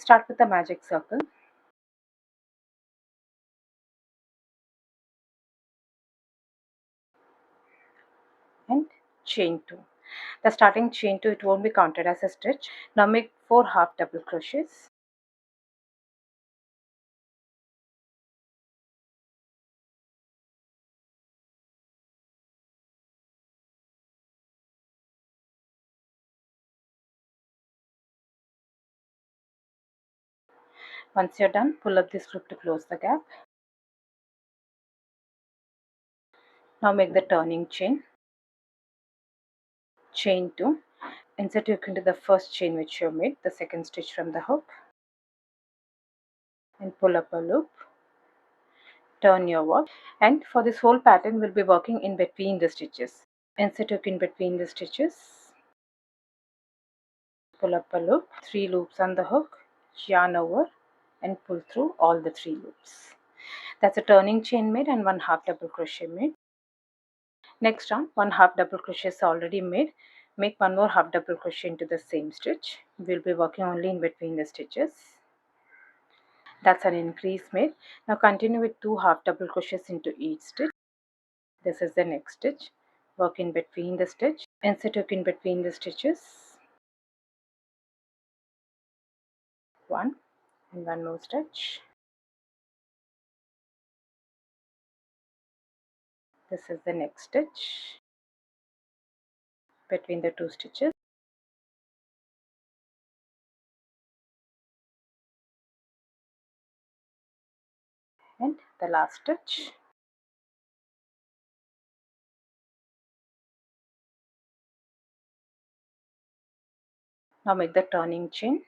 Start with the magic circle and chain 2. The starting chain 2, it won't be counted as a stitch. Now make 4 half double crochets. Once you're done, pull up this loop to close the gap. Now make the turning chain. Chain 2. Insert your hook into the first chain which you made, the second stitch from the hook, and pull up a loop. Turn your work, and for this whole pattern we'll be working in between the stitches. Insert hook in between the stitches, pull up a loop, 3 loops on the hook, yarn over and pull through all the 3 loops. That's a turning chain made and 1 half double crochet made. Next round, 1 half double crochet is already made. Make 1 more half double crochet into the same stitch. We'll be working only in between the stitches. That's an increase made. Now continue with 2 half double crochets into each stitch. This is the next stitch. Work in between the stitch. Insert hook in between the stitches. 1 and 1 more stitch. This is the next stitch between the 2 stitches. And the last stitch. Now make the turning chain.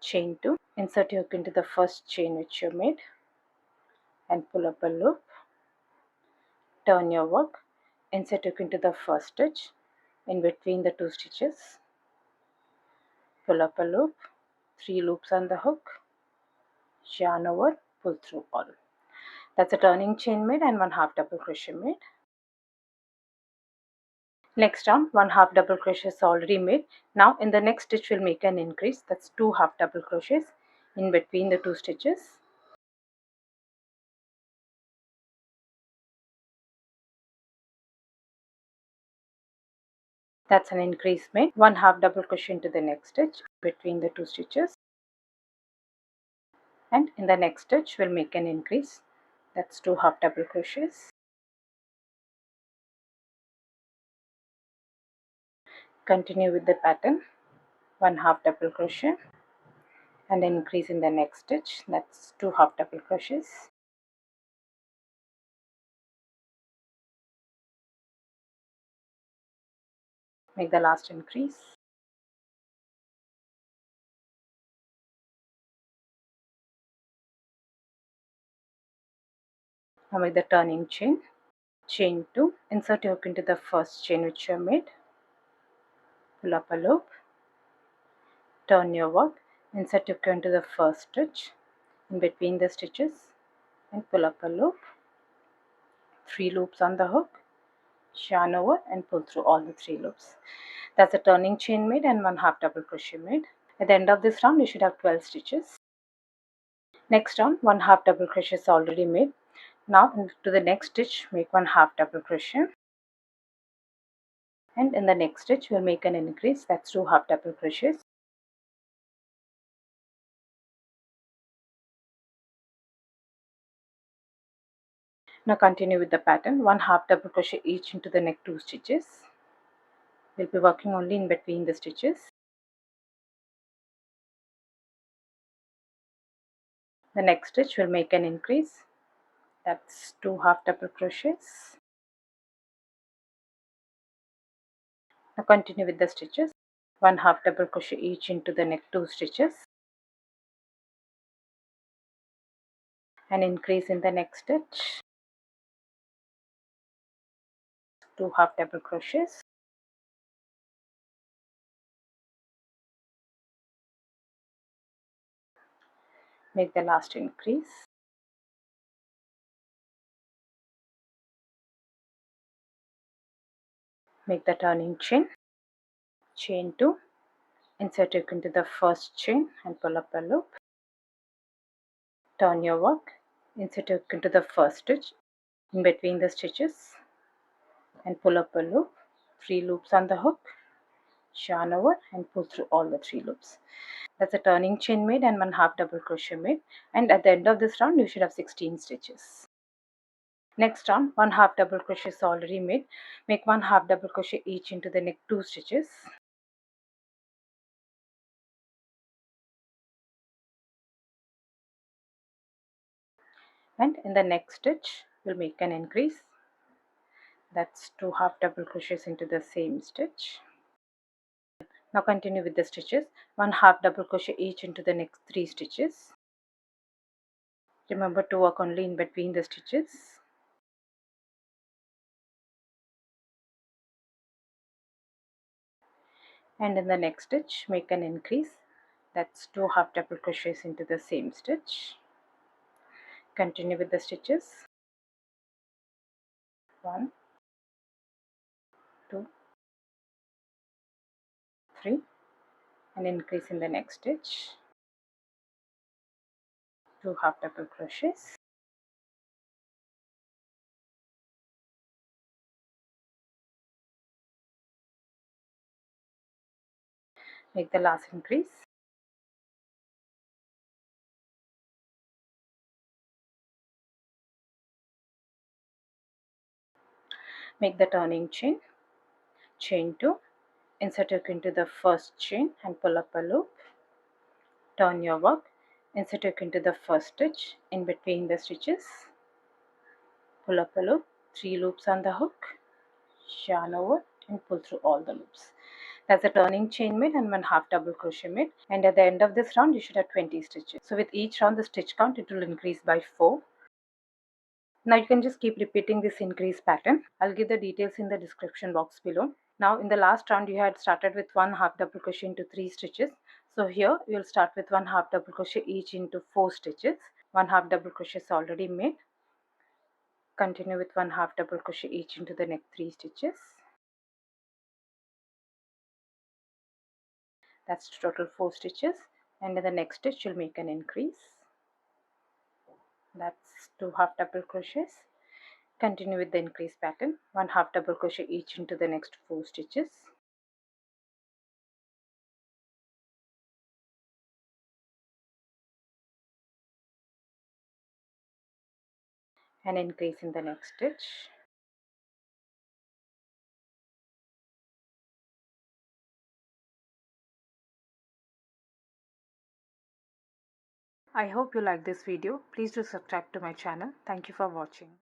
Chain 2. Insert your hook into the first chain which you made and pull up a loop. Turn your work. Insert hook into the first stitch in between the 2 stitches. Pull up a loop, 3 loops on the hook, yarn over, pull through all. That's a turning chain made and 1 half double crochet made. Next round, 1 half double crochet is already made. Now in the next stitch we'll make an increase. That's 2 half double crochets in between the 2 stitches. That's an increase made. 1 half double crochet into the next stitch between the 2 stitches. And in the next stitch we'll make an increase. That's 2 half double crochets. Continue with the pattern. 1 half double crochet and then increase in the next stitch. That's 2 half double crochets. Make the last increase. Now make the turning chain. Chain 2. Insert your hook into the first chain which you have made. Pull up a loop. Turn your work. Insert your hook into the first stitch in between the stitches and pull up a loop. 3 loops on the hook. Yarn over and pull through all the 3 loops. That's a turning chain made and 1 half double crochet made. At the end of this round you should have 12 stitches. Next round, 1 half double crochet is already made. Now into the next stitch make 1 half double crochet, and in the next stitch we'll make an increase. That's 2 half double crochets. Now continue with the pattern. 1 half double crochet each into the next 2 stitches. We'll be working only in between the stitches. The next stitch will make an increase. That's 2 half double crochets. Now continue with the stitches. 1 half double crochet each into the next 2 stitches. An increase in the next stitch. 2 half double crochets. Make the last increase. Make the turning chain. Chain 2. insert hook into the first chain and pull up a loop, turn your work, insert hook into the first stitch in between the stitches and pull up a loop, 3 loops on the hook, yarn over and pull through all the 3 loops. That's a turning chain made and 1 half double crochet made, and at the end of this round you should have 16 stitches. Next round, 1 half double crochet is already made. Make 1 half double crochet each into the next 2 stitches. And in the next stitch we'll make an increase. That's 2 half double crochets into the same stitch. Now continue with the stitches. 1 half double crochet each into the next 3 stitches. Remember to work only in between the stitches. And in the next stitch make an increase. That's 2 half double crochets into the same stitch. Continue with the stitches. 1, 2, 3, and increase in the next stitch. 2 half double crochets. Make the last increase. Make the turning chain, chain 2, insert hook into the first chain and pull up a loop, turn your work, insert hook into the first stitch in between the stitches, pull up a loop, 3 loops on the hook, yarn over and pull through all the loops. That's a turning chain made and 1 half double crochet made, and at the end of this round you should have 20 stitches. So with each round the stitch count it will increase by 4. Now you can just keep repeating this increase pattern. I'll give the details in the description box below. Now in the last round you had started with 1 half double crochet into 3 stitches. So here you will start with 1 half double crochet each into 4 stitches. 1 half double crochet is already made. Continue with 1 half double crochet each into the next 3 stitches. That's total 4 stitches, and in the next stitch you'll make an increase. That's 2 half double crochets. Continue with the increase pattern, 1 half double crochet each into the next 4 stitches. And increase in the next stitch. I hope you like this video. Please do subscribe to my channel. Thank you for watching.